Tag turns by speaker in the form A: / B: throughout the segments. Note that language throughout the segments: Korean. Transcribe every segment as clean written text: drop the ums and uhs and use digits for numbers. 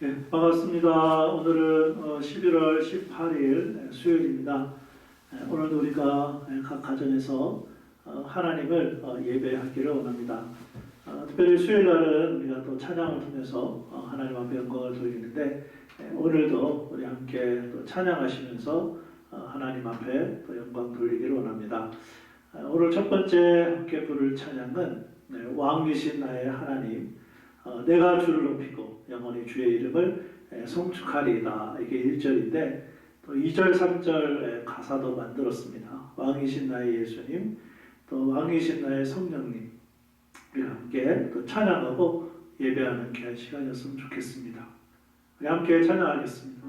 A: 네, 반갑습니다. 오늘은 11월 18일 수요일입니다. 오늘도 우리가 각 가정에서 하나님을 예배하기를 원합니다. 특별히 수요일 날은 우리가 또 찬양을 통해서 하나님 앞에 영광을 돌리는데 오늘도 우리 함께 또 찬양하시면서 하나님 앞에 또 영광 돌리기를 원합니다. 오늘 첫 번째 함께 부를 찬양은 왕이신 나의 하나님, 내가 주를 높이고 영원히 주의 이름을 송축하리이다. 이게 1절인데 또 2절, 3절 가사도 만들었습니다. 왕이신 나의 예수님, 또 왕이신 나의 성령님, 우리 함께 또 찬양하고 예배하는 귀한 시간이었으면 좋겠습니다. 우리 함께 찬양하겠습니다.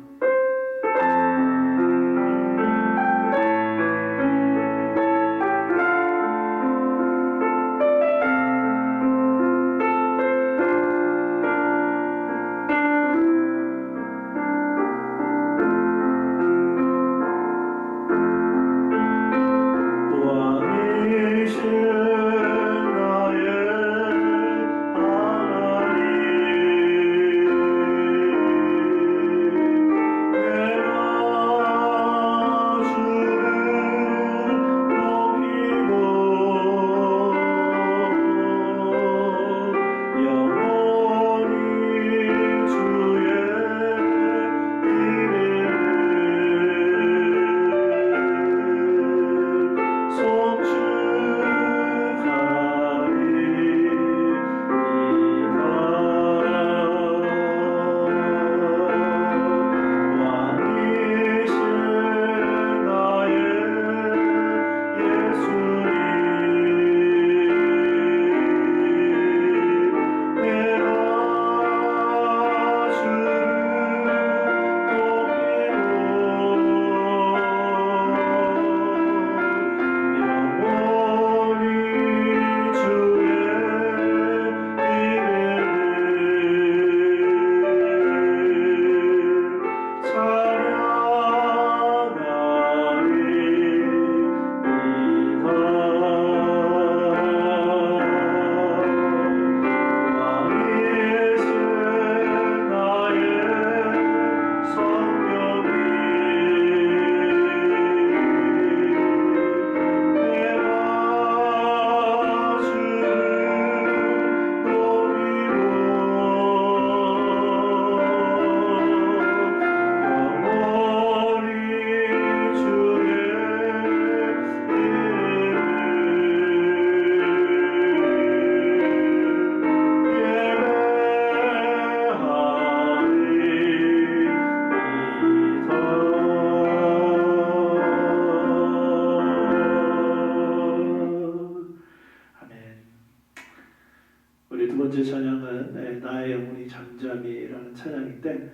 A: 두 번째 찬양은 나의 영혼이 잠잠히라는 찬양인데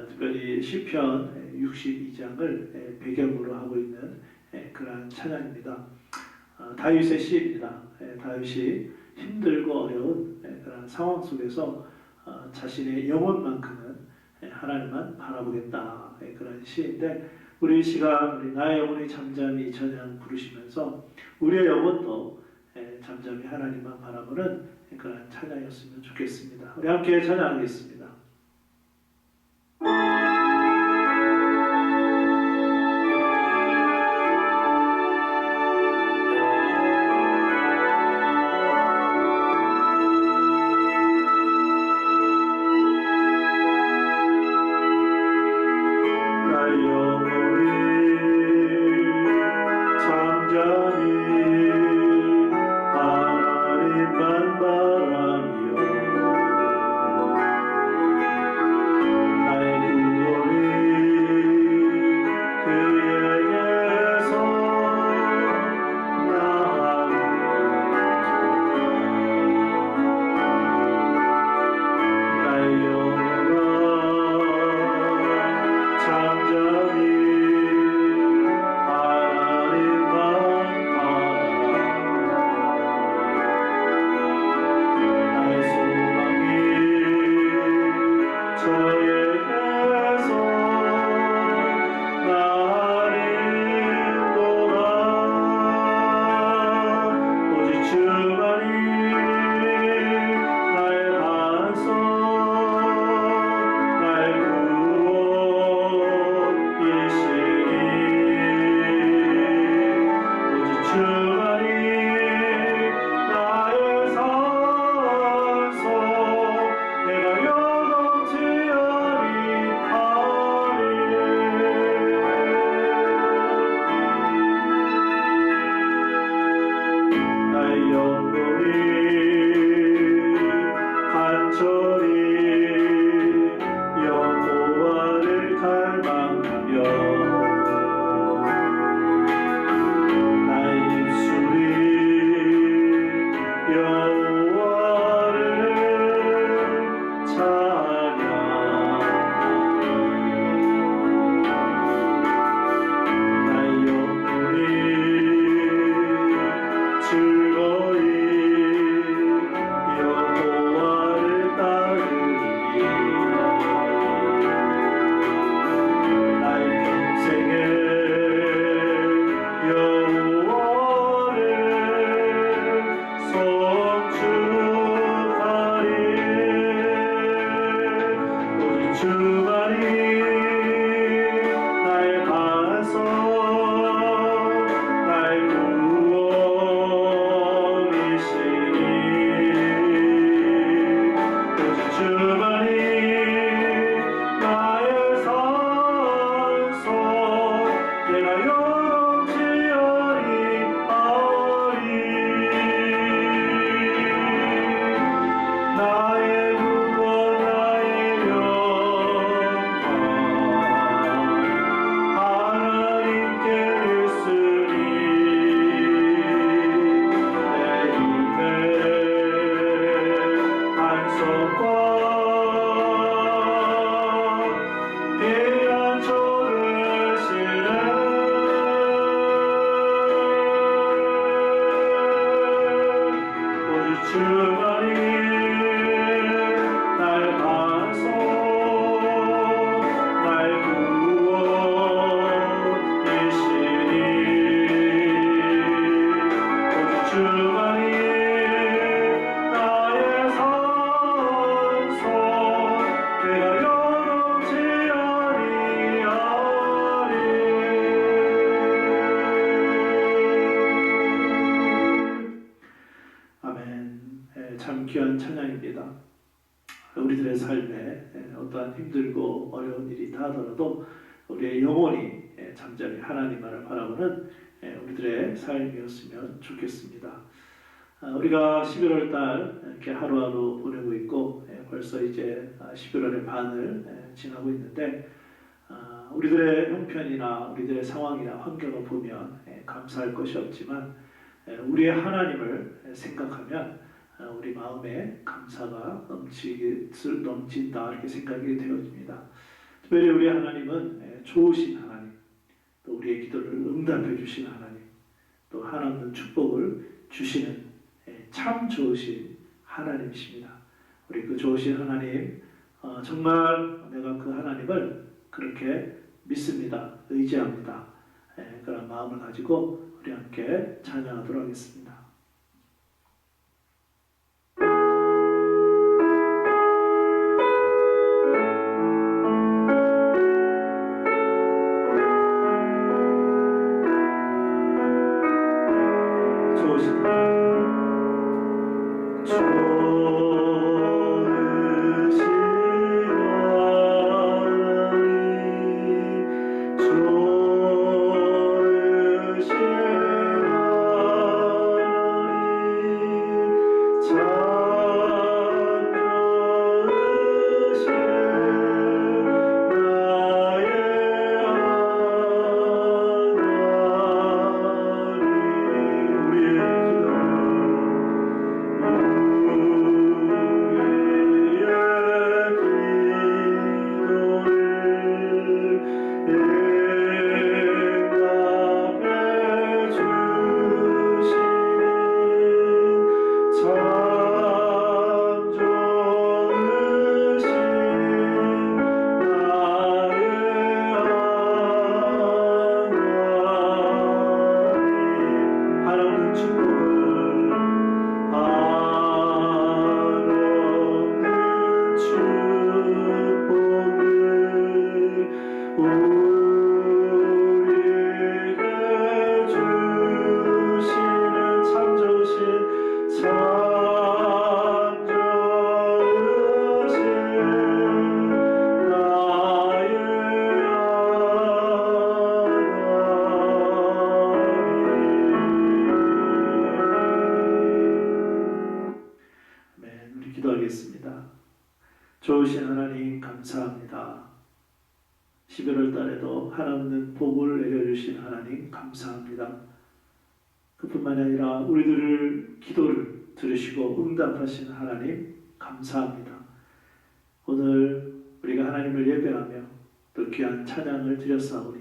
A: 특별히 시편 62장을 배경으로 하고 있는 그러한 찬양입니다. 다윗의 시입니다. 다윗이 힘들고 어려운 그런 상황 속에서 자신의 영혼만큼은 하나님만 바라보겠다, 그런 시인데 우리 이 시간 우리 나의 영혼이 잠잠히 찬양 부르시면서 우리의 영혼도 잠잠히 하나님만 바라보는 그런 찬양이었으면 좋겠습니다. 우리 함께 찬양하겠습니다.
B: 하나님만 바라며
A: 주만이 날 반송 날 구원이시니 오직 주만이 나의 산소 내가 영원치 아니하리. 아멘. 참 귀한 찬양입니다. 우리들의 삶에 어떠한 힘들고 어려운 일이 닿아더라도 우리의 영혼이 잠잠히 하나님만을 바라보는 우리들의 삶이었으면 좋겠습니다. 우리가 11월 달 이렇게 하루하루 보내고 있고 벌써 이제 11월의 반을 지나고 있는데 우리들의 형편이나 우리들의 상황이나 환경을 보면 감사할 것이 없지만 우리의 하나님을 생각하면 우리 마음에 감사가 넘친다 이렇게 생각이 되어집니다. 특별히 우리 하나님은 좋으신 하나님, 또 우리의 기도를 응답해 주시는 하나님, 또 하나님의 축복을 주시는 참 좋으신 하나님이십니다. 우리 그 좋으신 하나님, 정말 내가 그 하나님을 그렇게 믿습니다. 의지합니다. 그런 마음을 가지고 우리 함께 찬양하도록 하겠습니다. 좋으신 하나님 감사합니다. 11월 달에도 하나님은 복을 내려주신 하나님 감사합니다. 그뿐만 아니라 우리들을 기도를 들으시고 응답하신 하나님 감사합니다. 오늘 우리가 하나님을 예배하며 또 귀한 찬양을 드렸사오니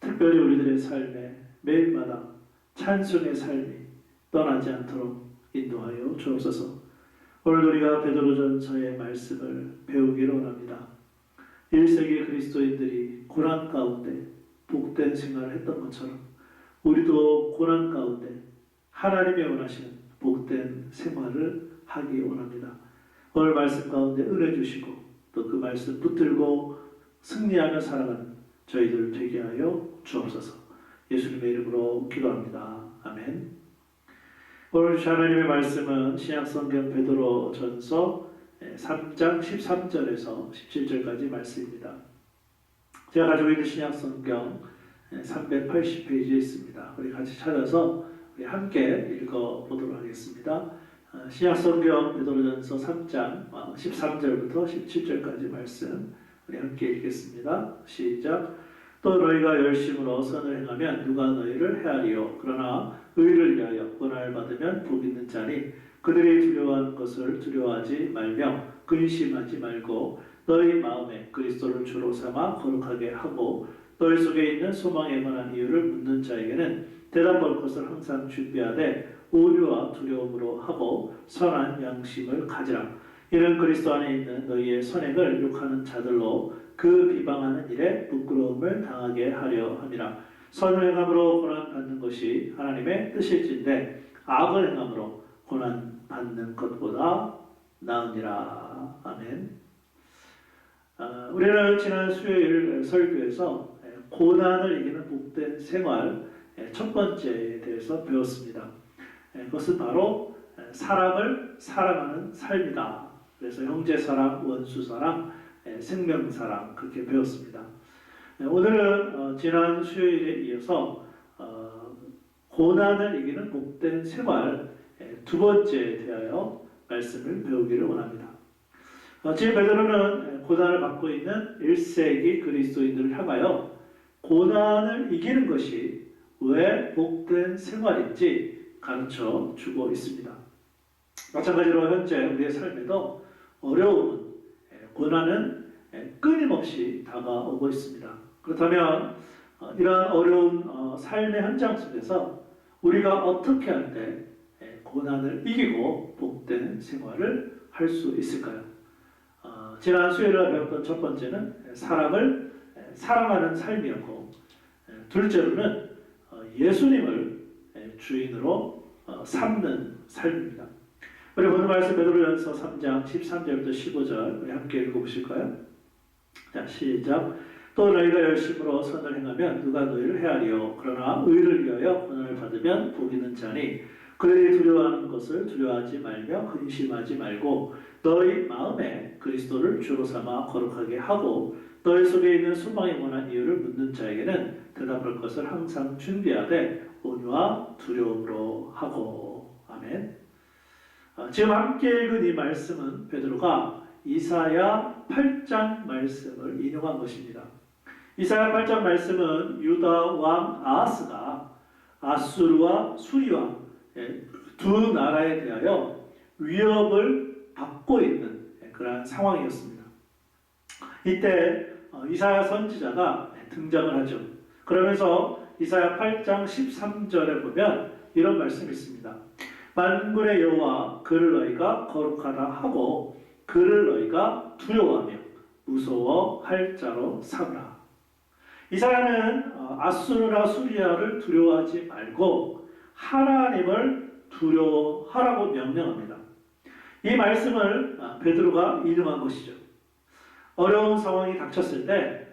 A: 특별히 우리들의 삶에 매일마다 찬송의 삶이 떠나지 않도록 인도하여 주옵소서. 오늘 우리가 베드로전서의 말씀을 배우기를 원합니다. 1세기 그리스도인들이 고난 가운데 복된 생활을 했던 것처럼 우리도 고난 가운데 하나님의 원하시는 복된 생활을 하기 원합니다. 오늘 말씀 가운데 은혜 주시고 또 그 말씀 붙들고 승리하며 살아가는 저희들 되게 하여 주옵소서. 예수님의 이름으로 기도합니다. 아멘. 오늘 하나님의 말씀은 신약성경 베드로전서 3장 13절에서 17절까지 말씀입니다. 제가 가지고 있는 신약성경 380페이지에 있습니다. 우리 같이 찾아서 우리 함께 읽어보도록 하겠습니다. 신약성경 베드로전서 3장 13절부터 17절까지 말씀 우리 함께 읽겠습니다. 시작. 또 너희가 열심으로 선을 행하면 누가 너희를 헤아리요. 그러나 의를 위하여 고난을 받으면 복 있는 자니 그들이 두려워하는 것을 두려워하지 말며 근심하지 말고 너희 마음에 그리스도를 주로 삼아 거룩하게 하고 너희 속에 있는 소망에 관한 이유를 묻는 자에게는 대답할 것을 항상 준비하되 오류와 두려움으로 하고 선한 양심을 가지라. 이는 그리스도 안에 있는 너희의 선행을 욕하는 자들로 그 비방하는 일에 부끄러움을 당하게 하려 함이라. 선을 행함으로 고난 받는 것이 하나님의 뜻일진데 악을 행함으로 고난 받는 것보다 나으니라. 아멘. 우리는 지난 수요일 설교에서 고난을 이기는 복된 생활 첫 번째에 대해서 배웠습니다. 그것은 바로 사람을 사랑하는 삶이다. 그래서 형제사랑, 원수사랑, 생명사랑 그렇게 배웠습니다. 오늘은 지난 수요일에 이어서 고난을 이기는 복된 생활 두 번째에 대하여 말씀을 배우기를 원합니다. 지금 베드로는 고난을 받고 있는 1세기 그리스도인들을 향하여 고난을 이기는 것이 왜 복된 생활인지 가르쳐 주고 있습니다. 마찬가지로 현재 우리의 삶에도 어려움은, 고난은 끊임없이 다가오고 있습니다. 그렇다면 이러한 어려운 삶의 현장 속에서 우리가 어떻게 할 때 고난을 이기고 복된 생활을 할 수 있을까요? 지난 수요일에 배웠던 첫 번째는 사람을 사랑하는 삶이었고, 둘째로는 예수님을 주인으로 삼는 삶입니다. 우리 오늘 말씀 베드로전서 3장 13절부터 15절 우리 함께 읽어보실까요? 자, 시작. 또 너희가 열심으로 선을 행하면 누가 너희를 헤아리요. 그러나 의를 위하여 고난을 받으면 복 있는 자니 그들이 두려워하는 것을 두려워하지 말며 근심하지 말고 너희 마음에 그리스도를 주로 삼아 거룩하게 하고 너희 속에 있는 소망에 관한 이유를 묻는 자에게는 대답할 것을 항상 준비하되 온유와 두려움으로 하고. 아멘. 지금 함께 읽은 이 말씀은 베드로가 이사야 8장 말씀을 인용한 것입니다. 이사야 8장 말씀은 유다 왕 아하스가 아수르와 수리왕 두 나라에 대하여 위협을 받고 있는 그러한 상황이었습니다. 이때 이사야 선지자가 등장을 하죠. 그러면서 이사야 8장 13절에 보면 이런 말씀이 있습니다. 만군의 여호와 그를 너희가 거룩하다 하고 그를 너희가 두려워하며 무서워할 자로 삼으라. 이사야는 아수르나 수리아를 두려워하지 말고 하나님을 두려워하라고 명령합니다. 이 말씀을 베드로가 인용한 것이죠. 어려운 상황이 닥쳤을 때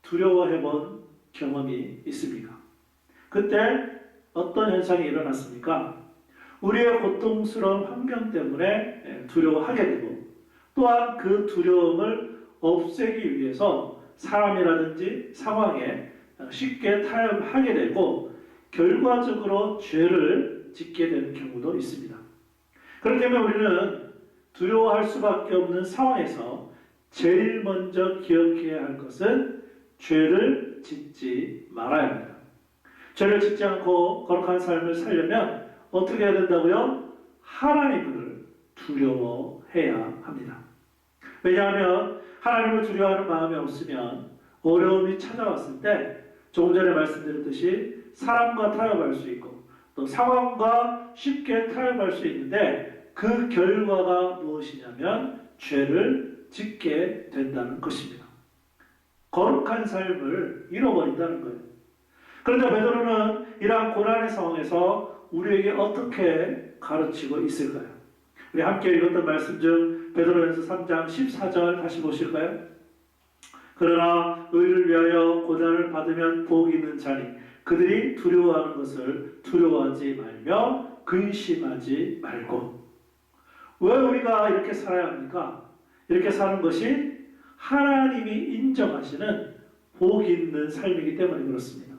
A: 두려워해본 경험이 있습니까? 그때 어떤 현상이 일어났습니까? 우리의 고통스러운 환경 때문에 두려워하게 되고 또한 그 두려움을 없애기 위해서 사람이라든지 상황에 쉽게 타협하게 되고 결과적으로 죄를 짓게 되는 경우도 있습니다. 그렇기 때문에 우리는 두려워할 수밖에 없는 상황에서 제일 먼저 기억해야 할 것은 죄를 짓지 말아야 합니다. 죄를 짓지 않고 거룩한 삶을 살려면 어떻게 해야 된다고요? 하나님을 두려워해야 합니다. 왜냐하면 하나님을 두려워하는 마음이 없으면 어려움이 찾아왔을 때 조금 전에 말씀드렸듯이 사람과 타협할 수 있고 또 상황과 쉽게 타협할 수 있는데 그 결과가 무엇이냐면 죄를 짓게 된다는 것입니다. 거룩한 삶을 잃어버린다는 거예요. 그런데 베드로는 이러한 고난의 상황에서 우리에게 어떻게 가르치고 있을까요? 우리 함께 읽었던 말씀 중 베드로전서 3장 14절 다시 보실까요? 그러나 의를 위하여 고난을 받으면 복이 있는 자니 그들이 두려워하는 것을 두려워하지 말며 근심하지 말고. 왜 우리가 이렇게 살아야 합니까? 이렇게 사는 것이 하나님이 인정하시는 복 있는 삶이기 때문에 그렇습니다.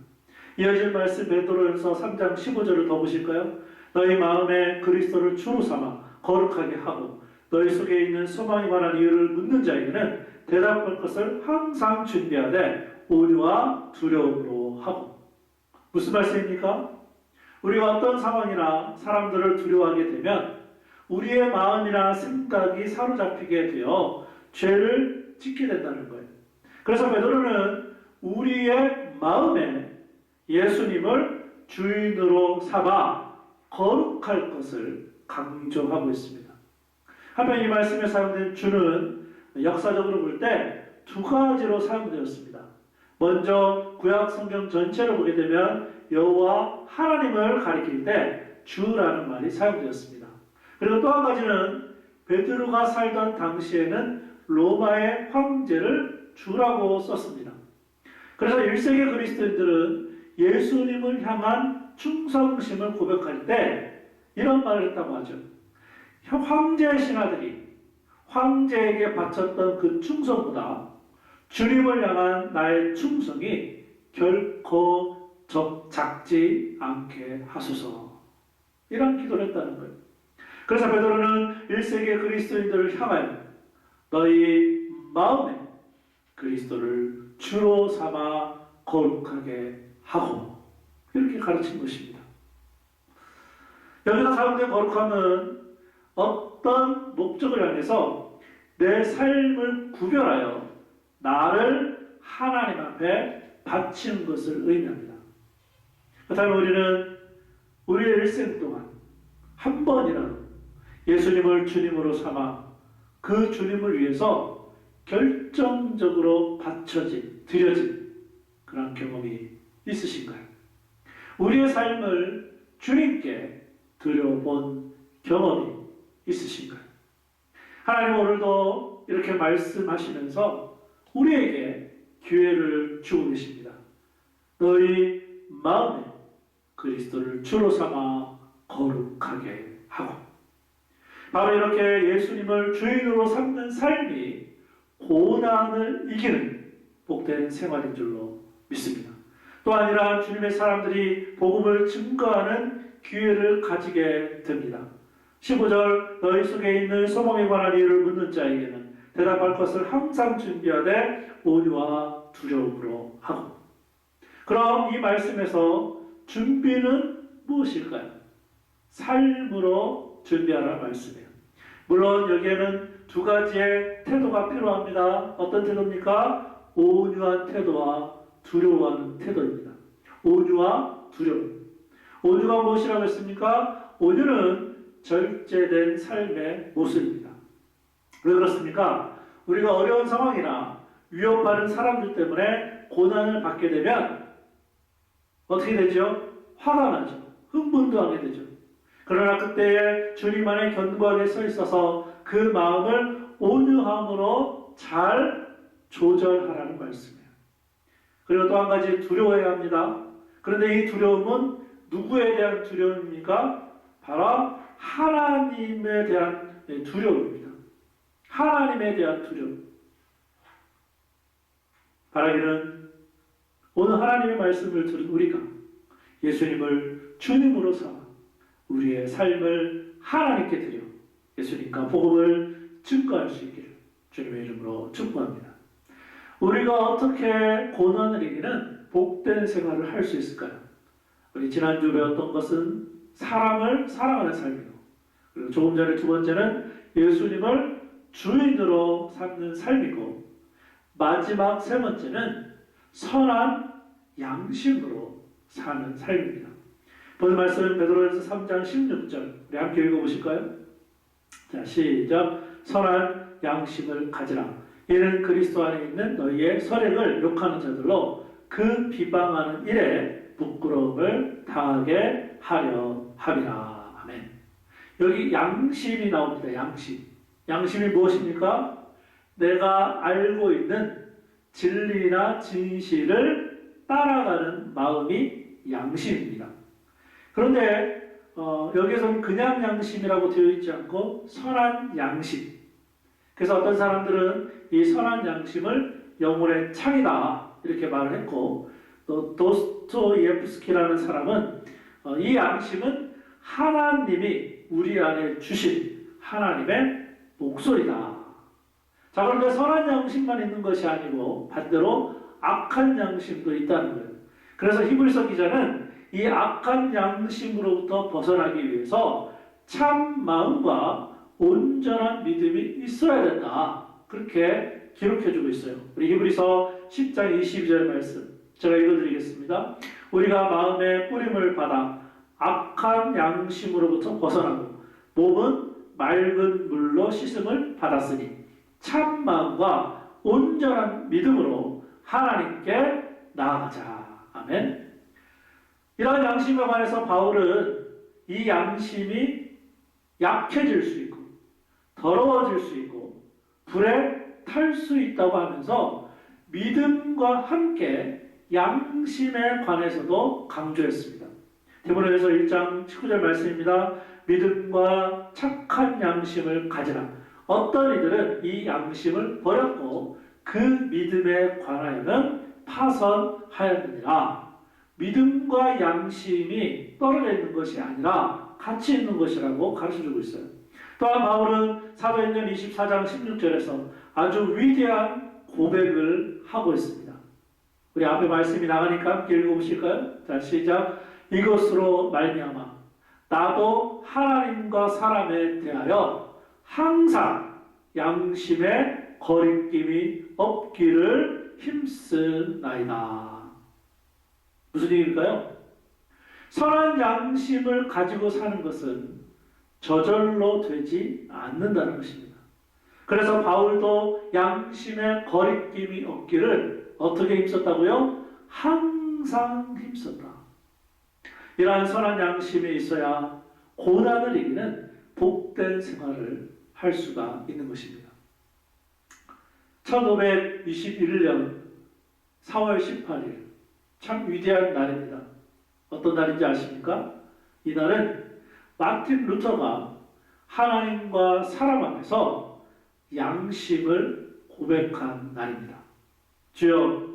A: 이어질 말씀 베드로전서 3장 15절을 더 보실까요? 너희 마음에 그리스도를 주로 삼아 거룩하게 하고 너희 속에 있는 소망에 관한 이유를 묻는 자에게는 대답할 것을 항상 준비하되 온유와 두려움으로 하고. 무슨 말씀입니까? 우리가 어떤 상황이나 사람들을 두려워하게 되면 우리의 마음이나 생각이 사로잡히게 되어 죄를 짓게 된다는 거예요. 그래서 베드로는 우리의 마음에 예수님을 주인으로 삼아 거룩할 것을 강조하고 있습니다. 한편 이 말씀에 사용된 주는 역사적으로 볼 때 두 가지로 사용되었습니다. 먼저 구약 성경 전체를 보게 되면 여호와 하나님을 가리킬 때 주라는 말이 사용되었습니다. 그리고 또 한 가지는 베드로가 살던 당시에는 로마의 황제를 주라고 썼습니다. 그래서 1세기 그리스도인들은 예수님을 향한 충성심을 고백할 때 이런 말을 했다고 하죠. 황제 신하들이 황제에게 바쳤던 그 충성보다 주님을 향한 나의 충성이 결코 작지 않게 하소서. 이런 기도를 했다는 거예요. 그래서 베드로는 1세기 그리스도인들을 향하여 너희 마음에 그리스도를 주로 삼아 거룩하게 하고 이렇게 가르친 것입니다. 여기서 사용된 거룩함은 어떤 목적을 향해서 내 삶을 구별하여 나를 하나님 앞에 바치는 것을 의미합니다. 그렇다면 우리는 우리의 일생 동안 한 번이라도 예수님을 주님으로 삼아 그 주님을 위해서 결정적으로 드려진 그런 경험이 있으신가요? 우리의 삶을 주님께 드려본 경험이 있으신가요? 하나님 오늘도 이렇게 말씀하시면서 우리에게 기회를 주고 계십니다. 너희 마음에 그리스도를 주로 삼아 거룩하게 하고, 바로 이렇게 예수님을 주인으로 삼는 삶이 고난을 이기는 복된 생활인 줄로 믿습니다. 또한 이러한 주님의 사람들이 복음을 증거하는 기회를 가지게 됩니다. 15절 너희 속에 있는 소망에 관한 이유를 묻는 자에게는 대답할 것을 항상 준비하되 온유와 두려움으로 하고. 그럼 이 말씀에서 준비는 무엇일까요? 삶으로 준비하라는 말씀이에요. 물론 여기에는 두 가지의 태도가 필요합니다. 어떤 태도입니까? 온유한 태도와 두려워하는 태도입니다. 온유와 두려움. 온유가 무엇이라고 했습니까? 온유는 절제된 삶의 모습입니다. 왜 그렇습니까? 우리가 어려운 상황이나 위협받는 사람들 때문에 고난을 받게 되면 어떻게 되죠? 화가 나죠. 흥분도 하게 되죠. 그러나 그때에 주님 안에 견고하게 서 있어서 그 마음을 온유함으로 잘 조절하라는 말씀이에요. 그리고 또 한 가지 두려워해야 합니다. 그런데 이 두려움은 누구에 대한 두려움입니까? 바로 하나님에 대한 두려움입니다. 하나님에 대한 두려움. 바라기는 오늘 하나님의 말씀을 들은 우리가 예수님을 주님으로 삼아 우리의 삶을 하나님께 드려 예수님과 복음을 증거할 수 있기를 주님의 이름으로 축복합니다. 우리가 어떻게 고난을 이기는 복된 생활을 할 수 있을까요? 우리 지난주 배웠던 것은 사람을 사랑하는 삶이고, 그리고 조금 전에 두 번째는 예수님을 주인으로 삼는 삶이고, 마지막 세 번째는 선한 양심으로 사는 삶입니다. 오늘 말씀 베드로전서 3장 16절 우리 함께 읽어보실까요? 자, 시작. 선한 양심을 가지라. 이는 그리스도 안에 있는 너희의 선행을 욕하는 자들로 그 비방하는 일에 부끄러움을 당하게 하려 함이라. 아멘. 여기 양심이 나옵니다. 양심. 양심이 무엇입니까? 내가 알고 있는 진리나 진실을 따라가는 마음이 양심입니다. 그런데 여기에서는 그냥 양심이라고 되어 있지 않고 선한 양심. 그래서 어떤 사람들은 이 선한 양심을 영혼의 창이다 이렇게 말을 했고, 또 도스토예프스키라는 사람은 이 양심은 하나님이 우리 안에 주신 하나님의 목소리다. 자, 그런데 선한 양심만 있는 것이 아니고 반대로 악한 양심도 있다는 거예요. 그래서 히브리서 기자는 이 악한 양심으로부터 벗어나기 위해서 참 마음과 온전한 믿음이 있어야 된다. 그렇게 기록해주고 있어요. 우리 히브리서 10장 22절 말씀 제가 읽어드리겠습니다. 우리가 마음의 뿌림을 받아 악한 양심으로부터 벗어나고 몸은 맑은 물로 씻음을 받았으니 참 마음과 온전한 믿음으로 하나님께 나아가자. 아멘. 이러한 양심에 관해서 바울은 이 양심이 약해질 수 있고 더러워질 수 있고 불에 탈 수 있다고 하면서 믿음과 함께 양심에 관해서도 강조했습니다. 디모데후서 1장 19절 말씀입니다. 믿음과 착한 양심을 가지라. 어떤 이들은 이 양심을 버렸고 그 믿음에 관하여는 파선하였느니라. 믿음과 양심이 떨어져 있는 것이 아니라 같이 있는 것이라고 가르쳐주고 있어요. 또한 바울은 사도행전 24장 16절에서 아주 위대한 고백을 하고 있습니다. 우리 앞에 말씀이 나가니까 함께 읽어보실까요? 자, 시작. 이것으로 말미암아 나도 하나님과 사람에 대하여 항상 양심에 거리낌이 없기를 힘쓰나이다. 무슨 얘기일까요? 선한 양심을 가지고 사는 것은 저절로 되지 않는다는 것입니다. 그래서 바울도 양심에 거리낌이 없기를 어떻게 힘썼다고요? 항상 힘썼다. 이러한 선한 양심이 있어야 고난을 이기는 복된 생활을 할 수가 있는 것입니다. 1521년 4월 18일 참 위대한 날입니다. 어떤 날인지 아십니까? 이 날은 마틴 루터가 하나님과 사람 앞에서 양심을 고백한 날입니다. 주여,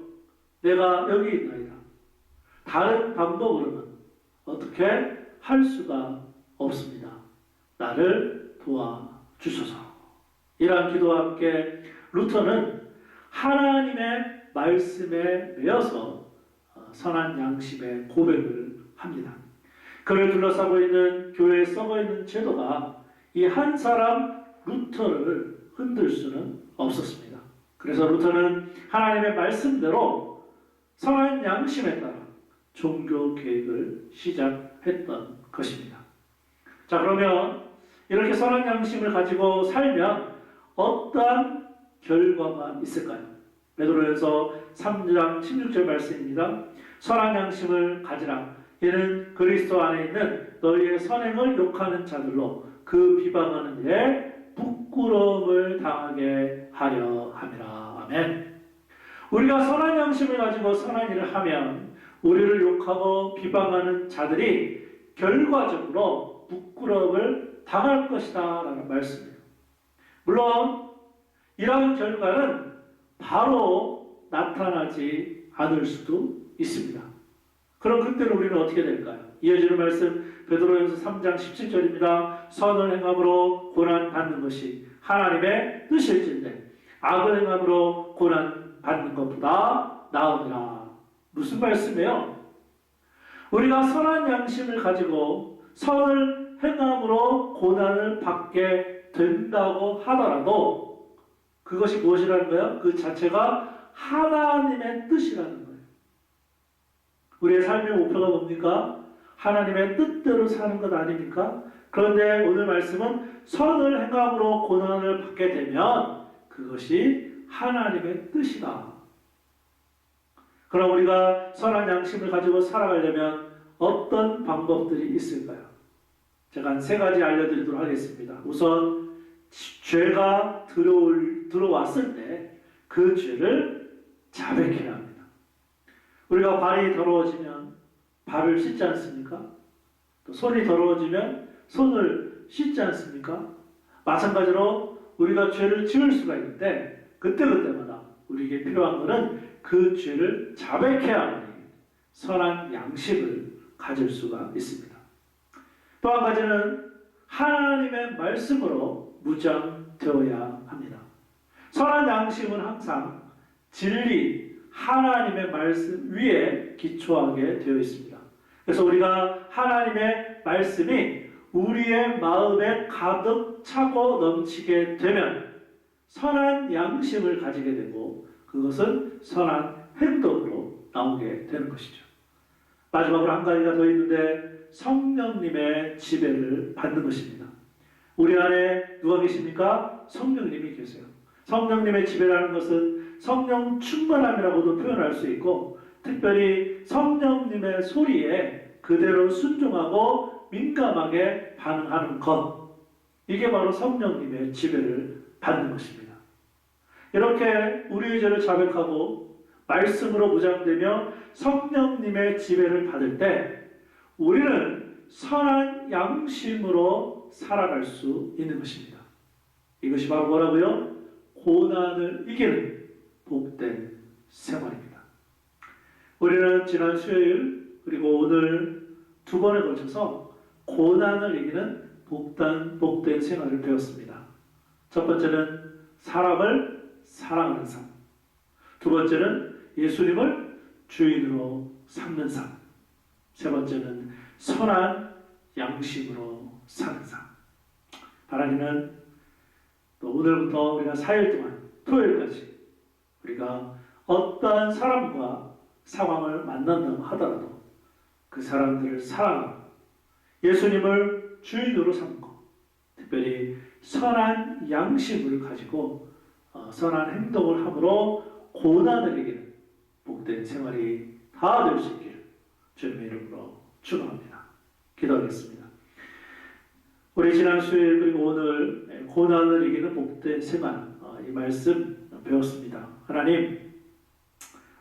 A: 내가 여기 있나이다. 다른 방법으로는 어떻게 할 수가 없습니다. 나를 도와주소서. 이러한 기도와 함께 루터는 하나님의 말씀에 매여서 선한 양심의 고백을 합니다. 그를 둘러싸고 있는 교회에 썩어있는 제도가 이 한 사람 루터를 흔들 수는 없었습니다. 그래서 루터는 하나님의 말씀대로 선한 양심에 따라 종교 계획을 시작했던 것입니다. 자, 그러면 이렇게 선한 양심을 가지고 살면 어떠한 결과가 있을까요? 베드로전서 3장 16절 말씀입니다. 선한 양심을 가지라. 이는 그리스도 안에 있는 너희의 선행을 욕하는 자들로 그 비방하는 일에 부끄러움을 당하게 하려 함이라. 아멘. 우리가 선한 양심을 가지고 선한 일을 하면 우리를 욕하고 비방하는 자들이 결과적으로 부끄러움을 당할 것이다 라는 말씀이에요. 물론 이러한 결과는 바로 나타나지 않을 수도 있습니다. 그럼 그때는 우리는 어떻게 될까요? 이어지는 말씀 베드로전서 3장 17절입니다. 선을 행함으로 고난받는 것이 하나님의 뜻일진데 악을 행함으로 고난받는 것보다 나으니라. 무슨 말씀이에요? 우리가 선한 양심을 가지고 선을 행함으로 고난을 받게 된다고 하더라도 그것이 무엇이라는 거예요? 그 자체가 하나님의 뜻이라는 거예요. 우리의 삶의 목표가 뭡니까? 하나님의 뜻대로 사는 것 아닙니까? 그런데 오늘 말씀은 선을 행함으로 고난을 받게 되면 그것이 하나님의 뜻이다. 그럼 우리가 선한 양심을 가지고 살아가려면 어떤 방법들이 있을까요? 제가 한 3가지 알려드리도록 하겠습니다. 우선 죄가 들어왔을 때 그 죄를 자백해야 합니다. 우리가 발이 더러워지면 발을 씻지 않습니까? 또 손이 더러워지면 손을 씻지 않습니까? 마찬가지로 우리가 죄를 지을 수가 있는데 그때그때마다 우리에게 필요한 것은 그 죄를 자백해야 하니 선한 양심을 가질 수가 있습니다. 또 한 가지는 하나님의 말씀으로 무장되어야 합니다. 선한 양심은 항상 진리, 하나님의 말씀 위에 기초하게 되어 있습니다. 그래서 우리가 하나님의 말씀이 우리의 마음에 가득 차고 넘치게 되면 선한 양심을 가지게 되고 그것은 선한 행동으로 나오게 되는 것이죠. 마지막으로 한 가지가 더 있는데 성령님의 지배를 받는 것입니다. 우리 안에 누가 계십니까? 성령님이 계세요. 성령님의 지배라는 것은 성령 충만함이라고도 표현할 수 있고, 특별히 성령님의 소리에 그대로 순종하고 민감하게 반응하는 것, 이게 바로 성령님의 지배를 받는 것입니다. 이렇게 우리의 죄를 자백하고 말씀으로 무장되며 성령님의 지배를 받을 때 우리는 선한 양심으로 살아갈 수 있는 것입니다. 이것이 바로 뭐라고요? 고난을 이기는 복된 생활입니다. 우리는 지난 수요일 그리고 오늘 두 번에 걸쳐서 고난을 이기는 복된 생활을 배웠습니다. 첫 번째는 사람을 사랑하는 삶, 두 번째는 예수님을 주인으로 삼는 삶, 세 번째는 선한 양심으로 사는 삶. 하나님은 또 오늘부터 우리가 4일 동안 토요일까지 우리가 어떠한 사람과 상황을 만난다고 하더라도 그 사람들을 사랑하고 예수님을 주인으로 삼고 특별히 선한 양심을 가지고 선한 행동을 함으로 고난을 이기는 복된 생활이 다 될 수 있기를 주님의 이름으로 축원합니다. 기도하겠습니다. 우리 지난 수요일 그리고 오늘 고난을 이기는 복된 생활, 이 말씀 배웠습니다. 하나님,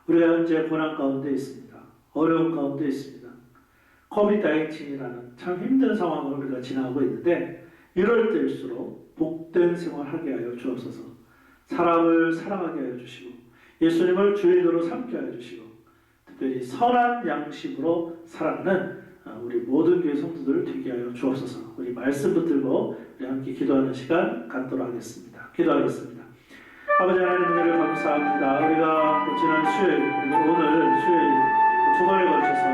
A: 우리가 현재 고난 가운데 있습니다. 어려운 가운데 있습니다. COVID-19이라는 참 힘든 상황을 우리가 지나고 있는데 이럴 때일수록 복된 생활하게 하여 주옵소서. 사람을 사랑하게 하여 주시고 예수님을 주인으로 삼게 하여 주시고 특별히 선한 양심으로 살아가는 우리 모든 교회 성도들을 되게 하여 주옵소서. 우리 말씀 붙들고 우리 함께 기도하는 시간 갖도록 하겠습니다. 기도하겠습니다. 아버지 하나님 은혜를 감사합니다. 우리가 지난 수요일 그리고 오늘 수요일 두 번에 걸쳐서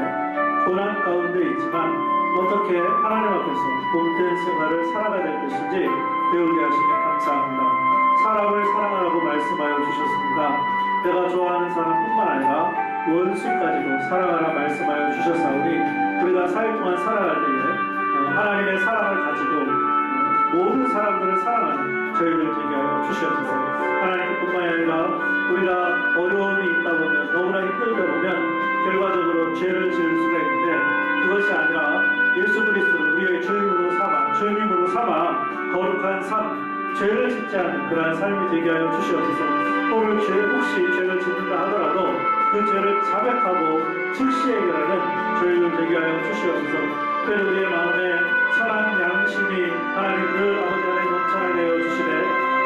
A: 고난 가운데 있지만 어떻게 하나님 앞에서 복된 생활을 살아가야 될 것인지 배우게 하시니 감사합니다. 사람을 사랑하라고 말씀하여 주셨습니다. 내가 좋아하는 사람뿐만 아니라 원수까지도 사랑하라 말씀하여 주셨사오니 우리가 4일 동안 살아갈 때에 하나님의 사랑을 가지고 모든 사람들을 사랑하는 저희들 되게 하여 주시옵소서. 하나님 뿐만 아니라 우리가 어려움이 있다 보면 너무나 힘들다 보면 결과적으로 죄를 지을 수가 있는데 그것이 아니라 예수 그리스도를 우리의 주인으로 삼아 주님으로 삼아 거룩한 삶, 죄를 짓지 않는 그러한 삶이 되게 하여 주시옵소서. 오늘 혹시 죄를 짓는다 하더라도 그 죄를 자백하고 즉시 해결하는 저희들 되게 하여 주시옵소서. 특별히 우리의 마음에 선한 양심이 하나님 늘 아버지 안에 넘쳐나게 하여 주시되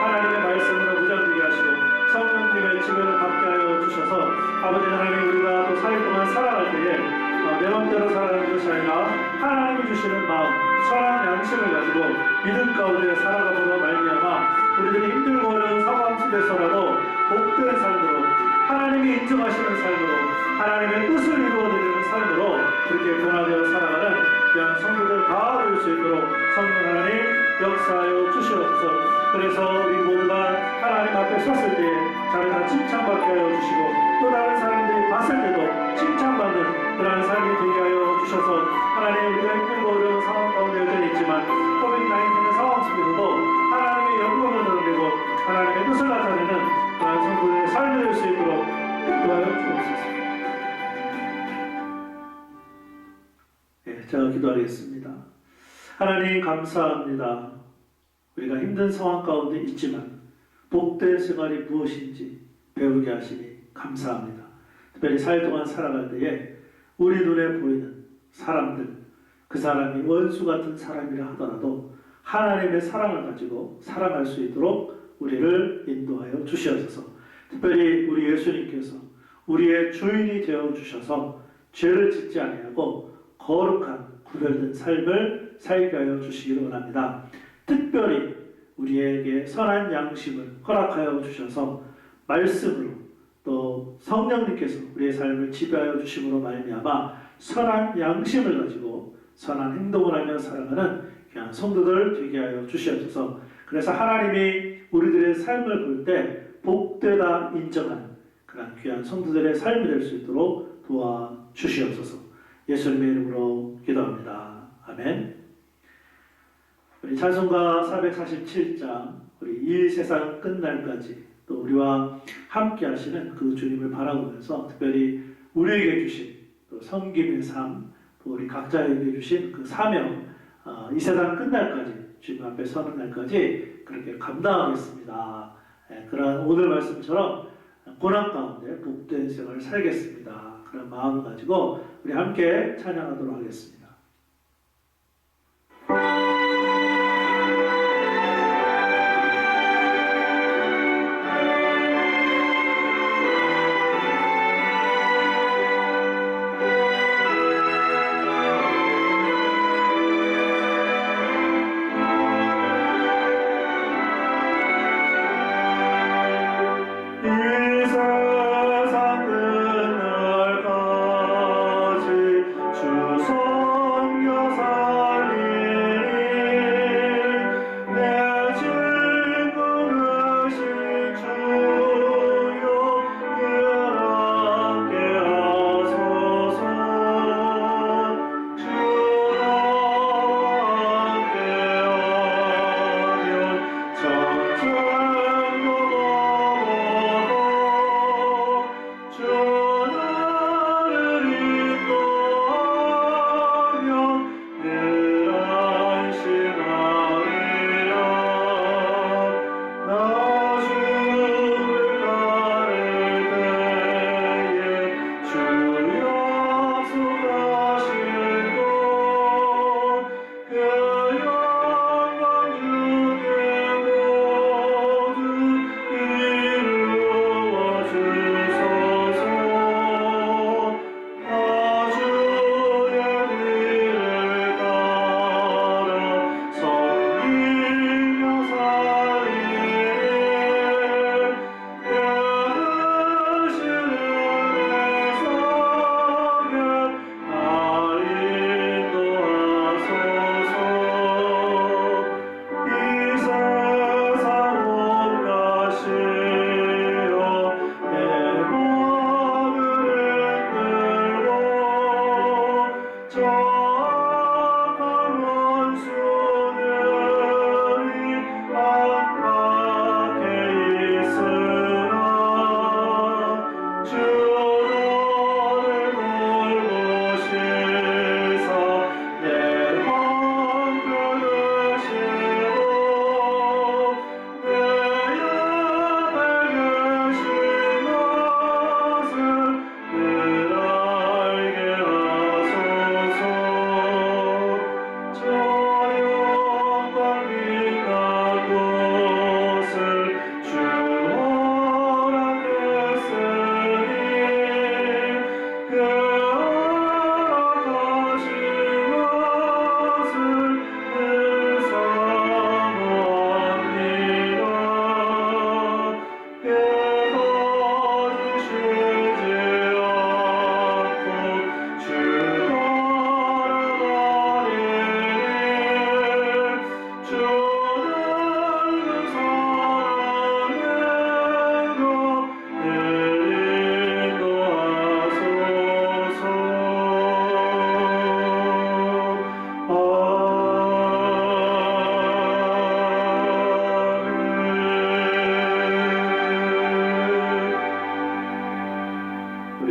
A: 하나님의 말씀으로 무장되게 하시고 성령님의 지배를 받게 하여 주셔서 아버지 하나님 우리가 또 4일 동안 살아갈 때에 내 맘대로 살아가는 것이 아니라 하나님이 주시는 마음 선한 양심을 가지고 믿음 가운데 살아감으로 말미암아 우리들이 힘들고 어려운 상황 속에서라도 복된 삶으로 하나님이 인정하시는 삶으로 하나님의 뜻을 이루어드리는 삶으로 그렇게 변화되어 살아가는 귀한 성도들 다 될 수 있도록 성령 하나님 역사하여 주시옵소서. 그래서 우리 모두가 하나님 앞에 섰을 때에 자기가 칭찬받게 하여 주시고 또 다른 사람들이 봤을 때도 칭찬받는 그러한 삶이 되게 하여 주셔서 하나님 우리가 힘들고 어려운 상황 가운데 여전히 있지만 COVID-19 상황 속에서도 하나님의 영광을 드러내고 하나님의 뜻을 나타내는 그러한 성도들의 삶이 될 수 있도록 인도하여 주옵소서. 제가 기도하겠습니다. 하나님 감사합니다. 우리가 힘든 상황 가운데 있지만 복된 생활이 무엇인지 배우게 하시니 감사합니다. 특별히 4일 동안 살아갈 때에 우리 눈에 보이는 사람들, 그 사람이 원수 같은 사람이라 하더라도 하나님의 사랑을 가지고 살아갈 수 있도록 우리를 인도하여 주시옵소서. 특별히 우리 예수님께서 우리의 주인이 되어 주셔서 죄를 짓지 아니하고 거룩한 구별된 삶을 살게 하여 주시기를 원합니다. 특별히 우리에게 선한 양심을 허락하여 주셔서 말씀으로 또 성령님께서 우리의 삶을 지배하여 주심으로 말미암아 선한 양심을 가지고 선한 행동을 하며 살아가는 그냥 성도들 되게 하여 주시옵소서. 그래서 하나님이 우리들의 삶을 볼 때 복되다 인정하는 그런 귀한 성도들의 삶이 될 수 있도록 도와주시옵소서. 예수님의 이름으로 기도합니다. 아멘. 우리 찬송가 447장 우리 이 세상 끝날까지 또 우리와 함께 하시는 그 주님을 바라보면서 특별히 우리에게 주신 또 섬김의 삶, 또 우리 각자에게 주신 그 사명, 이 세상 끝날까지 주님 앞에 서는 날까지 그렇게 감당하겠습니다. 그런 오늘 말씀처럼 고난 가운데 복된 생활을 살겠습니다. 그런 마음을 가지고 우리 함께 찬양하도록 하겠습니다.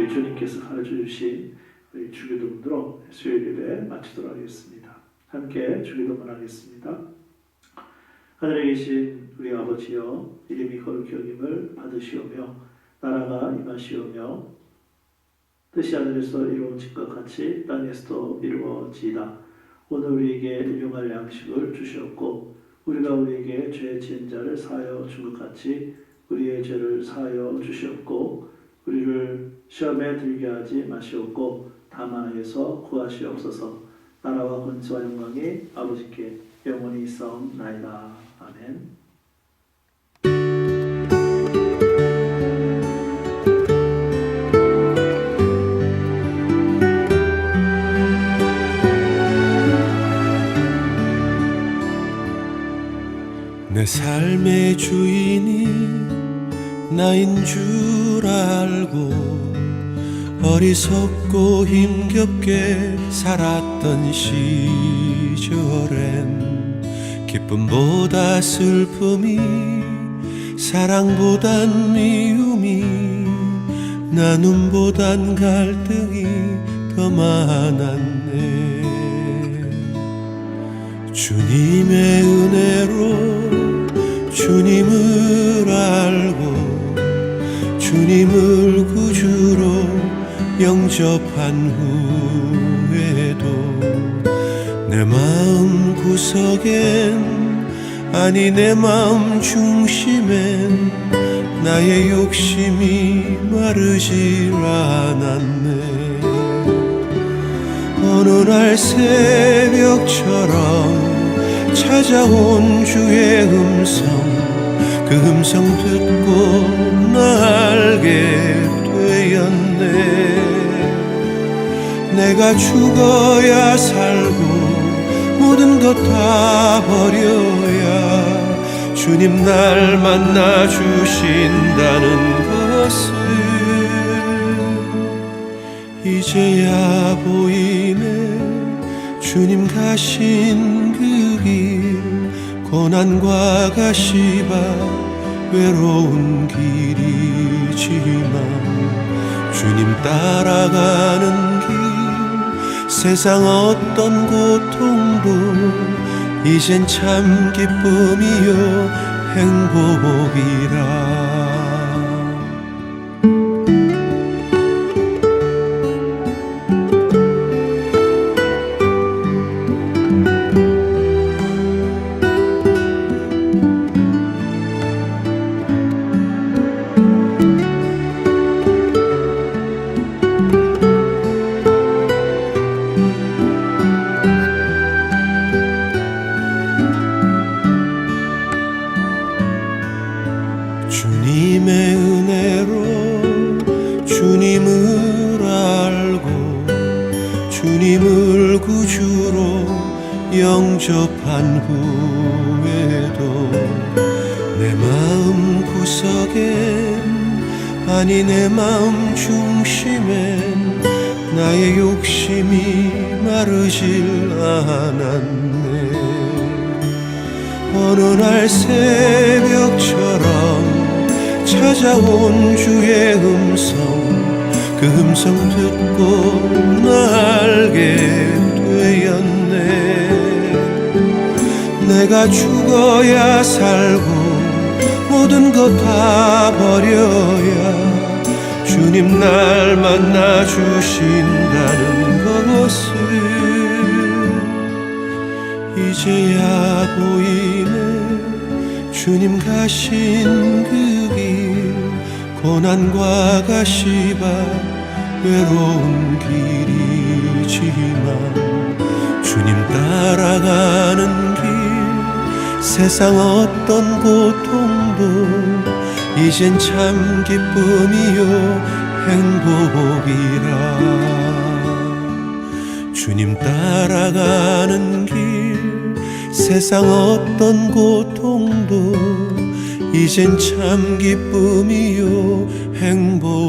A: 주님께서 가르쳐주신 우리 주기도문으로 수요일 예배 마치도록 하겠습니다. 함께 주기도문 하겠습니다. 하늘에 계신 우리 아버지여, 이름이 거룩히 여김을 받으시오며 나라가 임하시오며 뜻이 하늘에서 이루어진 것 같이 땅에서도 이루어지이다. 오늘 우리에게 일용할 양식을 주시옵고 우리가 우리에게 죄 지은 자를 사하여 준 것 같이 우리의 죄를 사하여 주시옵고 우리를 시험에 들게 하지 마시옵고 다만 악에서 구하시옵소서. 나라와 권세와 영광이 아버지께 영원히 있사옵나이다. 아멘.
B: 내 삶의 주인이 나인 줄 알고 어리석고 힘겹게 살았던 시절엔 기쁨보다 슬픔이 사랑보단 미움이 나눔보단 갈등이 더 많았네. 주님의 은혜로 주님을 알고 주님을 구주로 영접한 후에도 내 마음 구석엔, 아니 내 마음 중심엔 나의 욕심이 마르질 않았네. 어느 날 새벽처럼 찾아온 주의 음성, 그 음성 듣고 나 알게 되었네. 내가 죽어야 살고 모든 것 다 버려야 주님 날 만나 주신다는 것을 이제야 보이네. 주님 가신 그 길, 고난과 가시바 외로운 길이지만 주님 따라가는 길, 세상 어떤 고통도 이젠 참 기쁨이요 행복이라. 주님의 은혜로 주님을 알고 주님을 구주로 영접한 후에도 내 마음 구석엔, 아니 내 마음 중심엔 나의 욕심이 마르질 않았네. 어느 날 새벽처럼 찾아온 주의 음성, 그 음성 듣고 나 알게 되었네. 내가 죽어야 살고 모든 것 다 버려야 주님 날 만나 주신다는 것을 이제야 보이네. 주님 가신 그 길, 고난과 가시바 외로운 길이지만 주님 따라가는 길, 세상 어떤 고통도 이젠 참 기쁨이요 행복이라. 주님 따라가는 길, 세상 어떤 고통도 이젠 참 기쁨이요 행복이라.